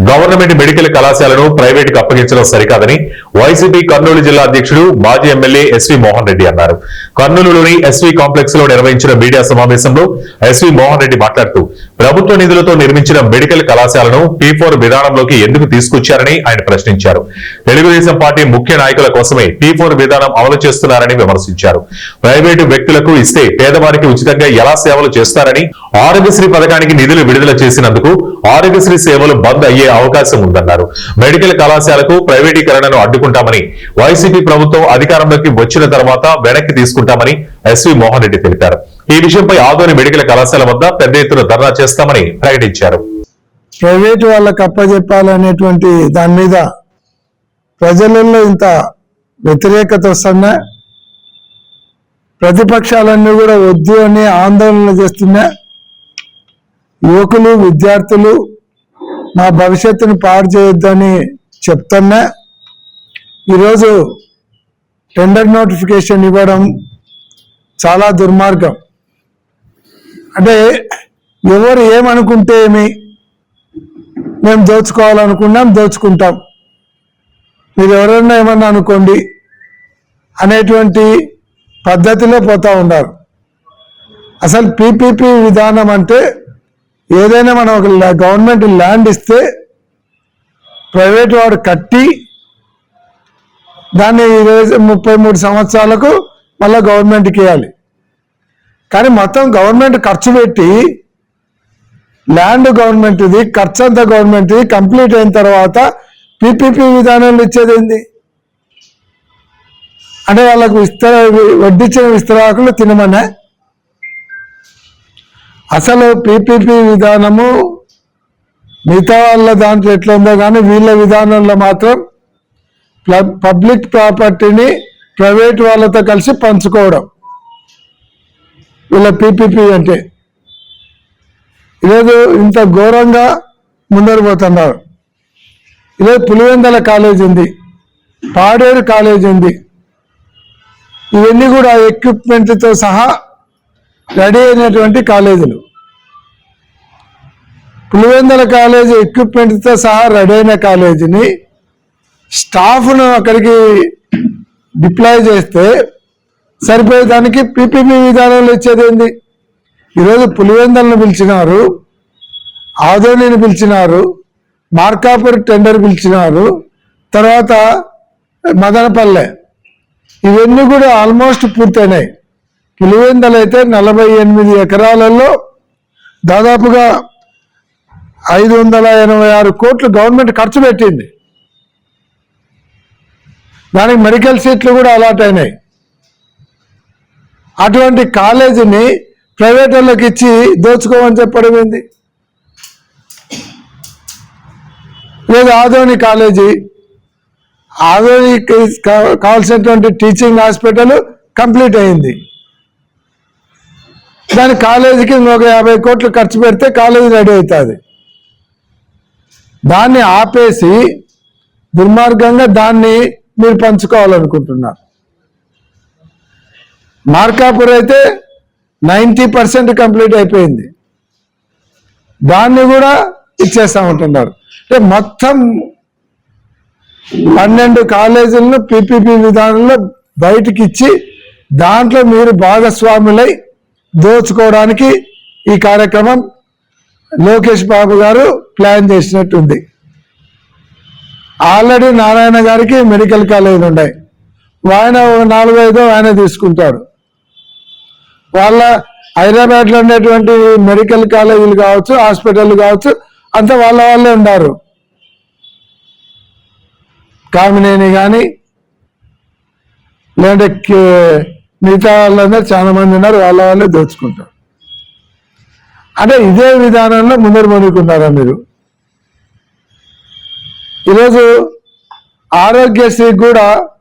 Government medical కళాశాలను private కు అప్పగించడం సరికాదని వైసీపీ కర్నూలు జిల్లా అధ్యక్షుడు మాజీ ఎమ్మెల్యే ఎస్వి మోహన్ రెడ్డి అన్నారు. కర్నూలులోని ఎస్వి కాంప్లెక్స్ లో నిర్వహించిన మీడియా సమావేశంలో ఎస్వి మోహన్ రెడ్డి మాట్లాడుతూ ప్రభుత్వ నిధులతో నిర్మించిన మెడికల్ కళాశాలను P4 విధానంలోకి ఎందుకు తీసుకొచ్చారని ఆయన ప్రశ్నించారు. తెలుగుదేశం పార్టీ ముఖ్య నాయకుల కోసమే P4 విధానం అమలు చేస్తున్నారని విమర్శించారు. ప్రైవేటు వ్యక్తులకు ఇస్తే పేదవారికి ఉచితంగా ఎలా సేవలు చేస్తారని, ఆరోగ్యశ్రీ పథకానికి నిధులు విడుదల చేసినందుకు ఆరోగ్యశ్రీ సేవలు బంద్ అయ్యే అవకాశం ఉందన్నారు. మెడికల్ కళాశాలకు ప్రైవేటీకరణను అడ్డుకుంటామని, వైసీపీ ప్రభుత్వం అధికారంలోకి వచ్చిన తర్వాత వెనక్కి తీసుకుంటామని ఎస్వి మోహన్ రెడ్డి తెలిపారు. ఈ విషయంపై ఆదోని మెడికల్ కళాశాల వద్ద పెద్ద ఎత్తున ధర్నా చేస్తామని ప్రకటించారు. ప్రైవేటు వాళ్ళకి అప్పచెప్పాలనేటువంటి దాని మీద ప్రజలలో ఇంత వ్యతిరేకత వస్తున్నా, ప్రతిపక్షాలన్నీ కూడా వద్దు అని ఆందోళన చేస్తున్నా, యువకులు విద్యార్థులు మా భవిష్యత్తును పాడు చేయొద్దని చెప్తున్నా, ఈరోజు టెండర్ నోటిఫికేషన్ ఇవ్వడం చాలా దుర్మార్గం. అంటే ఎవరు ఏమనుకుంటే ఏమి, మేము దోచుకోవాలనుకున్నాం దోచుకుంటాం, మీరు ఎవరన్నా ఏమన్నా అనుకోండి అనేటువంటి పద్ధతిలో పోతూ ఉన్నారు. అసలు PPP విధానం అంటే ఏదైనా మనం ఒక గవర్నమెంట్ ల్యాండ్ ఇస్తే ప్రైవేట్ వాడు కట్టి దాన్ని 33 సంవత్సరాలకు మళ్ళీ గవర్నమెంట్కి ఇవ్వాలి. కానీ మొత్తం గవర్నమెంట్ ఖర్చు పెట్టి ల్యాండ్ గవర్నమెంట్ది, ఖర్చు అంతా గవర్నమెంట్ది, కంప్లీట్ అయిన తర్వాత PPP విధానంలో ఇచ్చేది ఏంది అంటే వాళ్ళకు వడ్డించిన విస్తరాకులు తినమనే. అసలు PPP విధానము మిగతా వాళ్ళ దాంట్లో ఎట్లా ఉందో కానీ వీళ్ళ విధానంలో మాత్రం పబ్లిక్ ప్రాపర్టీని ప్రైవేట్ వాళ్ళతో కలిసి పంచుకోవడం వీళ్ళ PPP అంటే. ఈరోజు ఇంత ఘోరంగా ముందరు పోతున్నారు. ఈరోజు పులివెందల కాలేజ్ ఉంది, పాడేరు కాలేజ్ ఉంది, ఇవన్నీ కూడా ఎక్విప్మెంట్తో సహా రెడీ అయినటువంటి కాలేజీలు. పులివెందల కాలేజీ ఎక్విప్మెంట్తో సహా రెడీ అయిన కాలేజీని స్టాఫ్ను అక్కడికి డిప్లాయ్ చేస్తే సరిపోయేదానికి PPP విధానంలో ఇచ్చేది ఏంది? ఈరోజు పులివెందలను పిలిచినారు, ఆదోనిని పిలిచినారు, మార్కాపూర్ టెండర్ పిలిచినారు, తర్వాత మదనపల్లె, ఇవన్నీ కూడా ఆల్మోస్ట్ పూర్తయినాయి. పులివెందలు అయితే 48 ఎకరాలలో దాదాపుగా 586 కోట్లు గవర్నమెంట్ ఖర్చు పెట్టింది. దానికి మెడికల్ సీట్లు కూడా అలాట్ అయినాయి. అటువంటి కాలేజీని ప్రైవేట్ వాళ్ళకి ఇచ్చి దోచుకోమని చెప్పడం ఏంది? లేదు ఆదోని కాలేజీ, ఆదోనికి కావాల్సినటువంటి టీచింగ్ హాస్పిటల్ కంప్లీట్ అయింది, దాని కాలేజీకి ఇంకొక 50 కోట్లు ఖర్చు పెడితే కాలేజీ రెడీ అవుతుంది. దాన్ని ఆపేసి దుర్మార్గంగా దాన్ని మీరు పంచుకోవాలనుకుంటున్నారు. మార్కాపూర్ అయితే 90% కంప్లీట్ అయిపోయింది, దాన్ని కూడా ఇచ్చేస్తామంటున్నారు. అంటే మొత్తం 12 కాలేజీలను PPP విధానంలో బయటికి ఇచ్చి దాంట్లో మీరు భాగస్వాములై దోచుకోవడానికి ఈ కార్యక్రమం లోకేష్ బాబు గారు ప్లాన్ చేసినట్టుంది. ఆల్రెడీ నారాయణ గారికి మెడికల్ కాలేజీలు ఉన్నాయి, ఆయన 4-5 ఆయన తీసుకుంటాడు. వాళ్ళ హైదరాబాద్లో ఉండేటువంటి మెడికల్ కాలేజీలు కావచ్చు, హాస్పిటల్ కావచ్చు, అంతా వాళ్ళే ఉన్నారు. కామినేని కానీ లేదంటే మిగతా వాళ్ళందరూ చాలా మంది ఉన్నారు, వాళ్ళే దోచుకుంటారు. అంటే ఇదే విధానంలో ముందరు మనుకున్నారా మీరు? ఈరోజు ఆరోగ్యశ్రీ కూడా